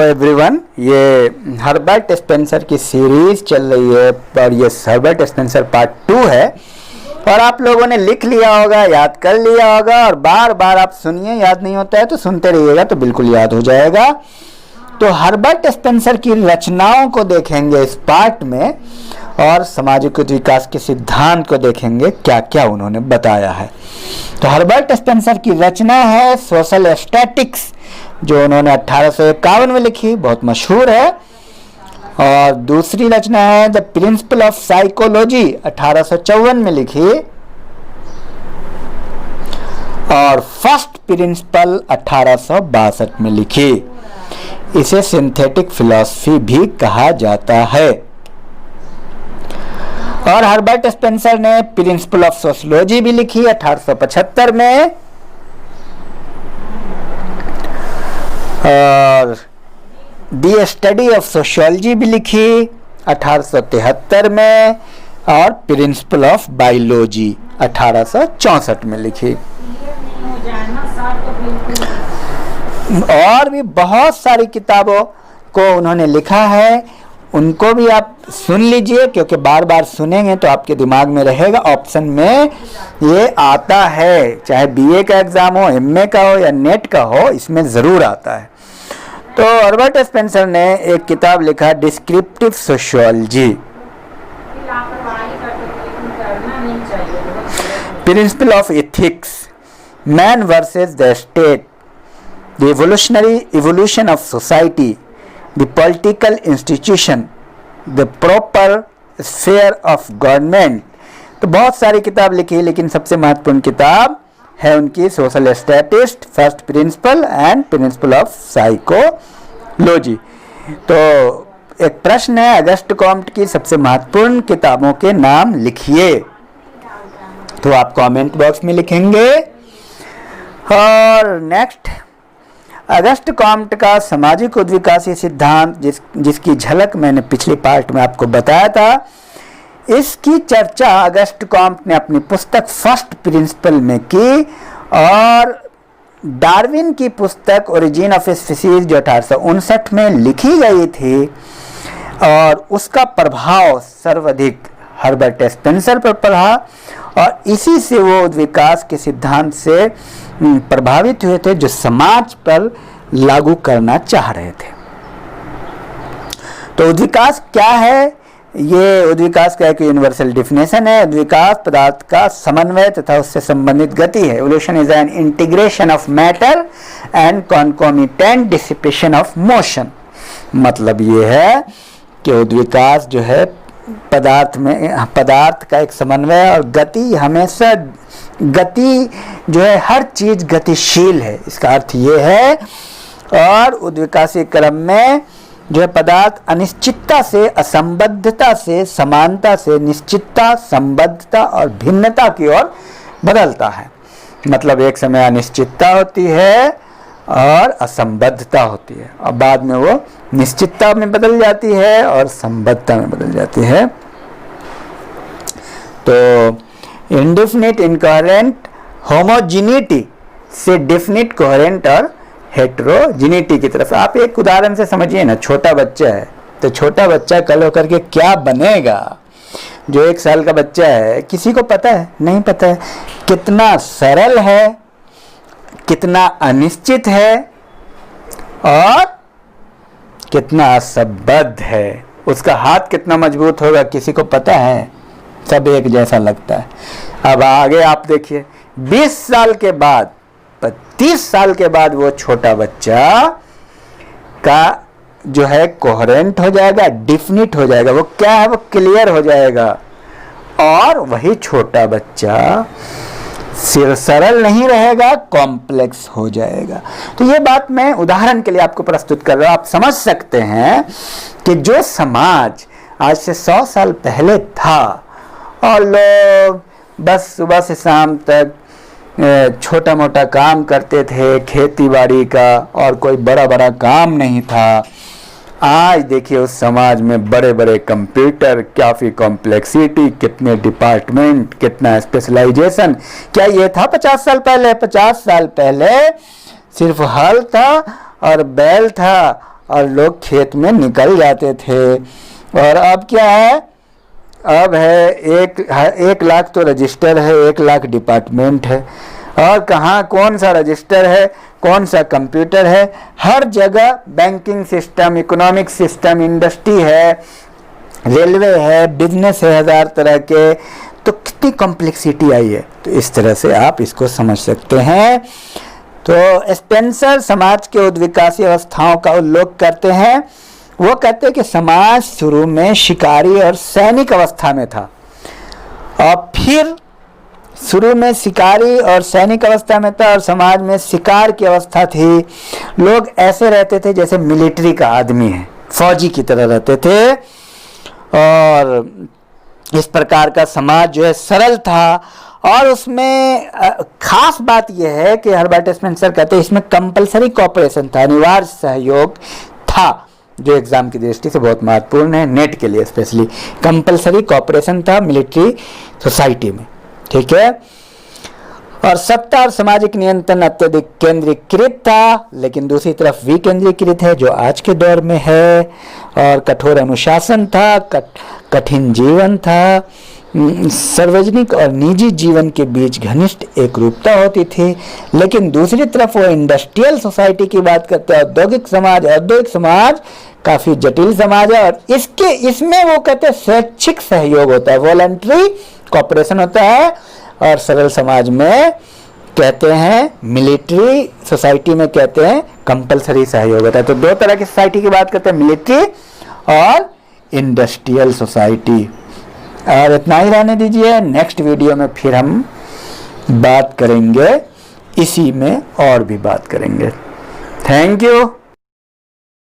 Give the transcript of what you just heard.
Everyone, ये Herbert Spencer की series चल रही है और ये हर्बर्ट स्पेंसर पार्ट 2 है। और आप लोगों ने लिख लिया होगा, याद कर लिया होगा, और बार बार आप सुनिए, याद नहीं होता है तो सुनते रहिएगा तो बिल्कुल याद हो जाएगा। तो हर्बर्ट स्पेंसर की रचनाओं को देखेंगे इस पार्ट में, और सामाजिक विकास के सिद्धांत को देखेंगे क्या क्या उन्होंने बताया है। तो हर्बर्ट स्पेंसर की रचना है सोशल स्टैटिक्स, जो उन्होंने 1851 में लिखी, बहुत मशहूर है। और दूसरी रचना है द प्रिंसिपल ऑफ साइकोलॉजी, 1854 में लिखी। और फर्स्ट प्रिंसिपल 1862 में लिखी। इसे सिंथेटिक फिलॉसफी भी कहा जाता है। और हर्बर्ट स्पेंसर ने प्रिंसिपल ऑफ सोशियोलॉजी भी लिखी 1875 में, और द स्टडी ऑफ सोशियोलॉजी भी लिखी 1873 में, और प्रिंसिपल ऑफ बायोलॉजी 1864 में लिखी। और भी बहुत सारी किताबों को उन्होंने लिखा है, उनको भी आप सुन लीजिए, क्योंकि बार बार सुनेंगे तो आपके दिमाग में रहेगा। ऑप्शन में ये आता है, चाहे बीए का एग्जाम हो, एमए का हो या नेट का हो, इसमें ज़रूर आता है। तो हर्बर्ट स्पेंसर ने एक किताब लिखा descriptive sociology, principle of ethics, man versus the state, the evolution of society, the political institution, the proper sphere of government। तो बहुत सारी किताब लिखी, लेकिन सबसे महत्वपूर्ण किताब है उनकी social statist, first principle and principle of psychology. तो एक प्रश्न है, अगस्ट कॉम्ट की सबसे महत्वपूर्ण किताबों के नाम लिखिए। तो आप कमेंट बॉक्स में लिखेंगे। और नेक्स्ट, अगस्ट कॉम्ट का सामाजिक उद्विकासी सिद्धांत, जिसकी झलक मैंने पिछले पार्ट में आपको बताया था, इसकी चर्चा अगस्ट कॉम्ट ने अपनी पुस्तक फर्स्ट प्रिंसिपल में की। और डार्विन की पुस्तक ओरिजिन ऑफ स्पीसीज, जो 1859 में लिखी गई थी, और उसका प्रभाव सर्वाधिक हर्बर्ट स्पेंसर पर पड़ा, और इसी से वो उद्विकास के सिद्धांत से प्रभावित हुए थे, जो समाज पर लागू करना चाह रहे थे। तो उद्विकास क्या है? ये उद्विकास का एक यूनिवर्सल डिफिनेशन है। उद्विकास पदार्थ का समन्वय तथा उससे संबंधित गति है। Evolution is an integration of matter and concomitant dissipation of motion. मतलब ये है कि उद्विकास जो है पदार्थ का एक समन्वय, और गति हमेशा, गति जो है हर चीज गतिशील है, इसका अर्थ ये है। और उद्विकासी क्रम में जो है पदार्थ अनिश्चितता से असंबद्धता से समानता से निश्चितता, संबद्धता और भिन्नता की ओर बदलता है। मतलब एक समय अनिश्चितता होती है और असंबद्धता होती है, और बाद में वो निश्चितता में बदल जाती है और संबद्धता में बदल जाती है। तो इंडेफिनिट इनकोहेरेंट होमोजिनिटी से डेफिनिट कोहेरेंट और हेटेरोजिनिटी की तरफ। आप एक उदाहरण से समझिए ना, छोटा बच्चा है, तो छोटा बच्चा कल होकर के क्या बनेगा? जो 1 साल का बच्चा है, किसी को पता है? नहीं पता है। कितना सरल है, कितना अनिश्चित है, और कितना असंबद्ध है। उसका हाथ कितना मजबूत होगा, किसी को पता है? सब एक जैसा लगता है। अब आगे आप देखिए, 20 साल के बाद, 30 साल के बाद वो छोटा बच्चा का जो है कोहेरेंट हो जाएगा, डिफिनिट हो जाएगा। वो क्या है? वो क्लियर हो जाएगा। और वही छोटा बच्चा सिर्फ सरल नहीं रहेगा, कॉम्प्लेक्स हो जाएगा। तो ये बात मैं उदाहरण के लिए आपको प्रस्तुत कर रहा हूं। आप समझ सकते हैं कि जो समाज आज से 100 साल पहले था, और लोग बस सुबह से शाम तक छोटा मोटा काम करते थे, खेती बाड़ी का, और कोई बड़ा बड़ा काम नहीं था, आज देखिए उस समाज में बड़े बड़े कंप्यूटर, काफ़ी कॉम्प्लेक्सिटी, कितने डिपार्टमेंट, कितना स्पेशलाइजेशन। क्या ये था 50 साल पहले? 50 साल पहले सिर्फ हल था और बैल था और लोग खेत में निकल जाते थे। और अब क्या है, अब है 1 लाख तो रजिस्टर है, 1 लाख डिपार्टमेंट है, और कहाँ कौन सा रजिस्टर है, कौन सा कंप्यूटर है, हर जगह banking system, economic system, industry है, रेलवे है, बिजनेस है, 1000 तरह के। तो कितनी कॉम्प्लेक्सिटी आई है। तो इस तरह से आप इसको समझ सकते हैं। तो स्पेंसर समाज के उद्विकासी अवस्थाओं का उल्लेख करते हैं। वो कहते हैं कि समाज शुरू में शिकारी और सैनिक अवस्था में था, और फिर शुरू में शिकारी और सैनिक अवस्था में था और समाज में शिकार की अवस्था थी। लोग ऐसे रहते थे जैसे मिलिट्री का आदमी है, फौजी की तरह रहते थे, और इस प्रकार का समाज जो है सरल था। और उसमें खास बात यह है कि हर्बर्ट स्पेंसर कहते हैं इसमें कंपलसरी कोऑपरेशन था, अनिवार्य सहयोग था, जो एग्जाम की दृष्टि से बहुत महत्वपूर्ण है, नेट के लिए स्पेशली कंपलसरी कोऑपरेशन था मिलिट्री सोसाइटी में, ठीक है। और सत्ता और सामाजिक नियंत्रण अत्यधिक केंद्रीकृत था, लेकिन दूसरी तरफ विकेंद्रीकृत है जो आज के दौर में है। और कठोर अनुशासन था, कठिन जीवन था, सार्वजनिक और निजी जीवन के बीच घनिष्ठ एकरूपता होती थी। लेकिन दूसरी तरफ वो इंडस्ट्रियल सोसाइटी की बात करते हैं, औद्योगिक समाज काफी जटिल समाज है, और इसमें वो कहते हैं स्वैच्छिक सहयोग होता है, वॉलंटरी कॉपरेशन होता है। और सरल समाज में कहते हैं, मिलिट्री सोसाइटी में कहते हैं कंपलसरी सहयोग होता है। तो 2 तरह की सोसाइटी की बात करते हैं, मिलिट्री और इंडस्ट्रियल सोसाइटी। और इतना ही रहने दीजिए, नेक्स्ट वीडियो में फिर हम बात करेंगे, इसी में और भी बात करेंगे। Thank you.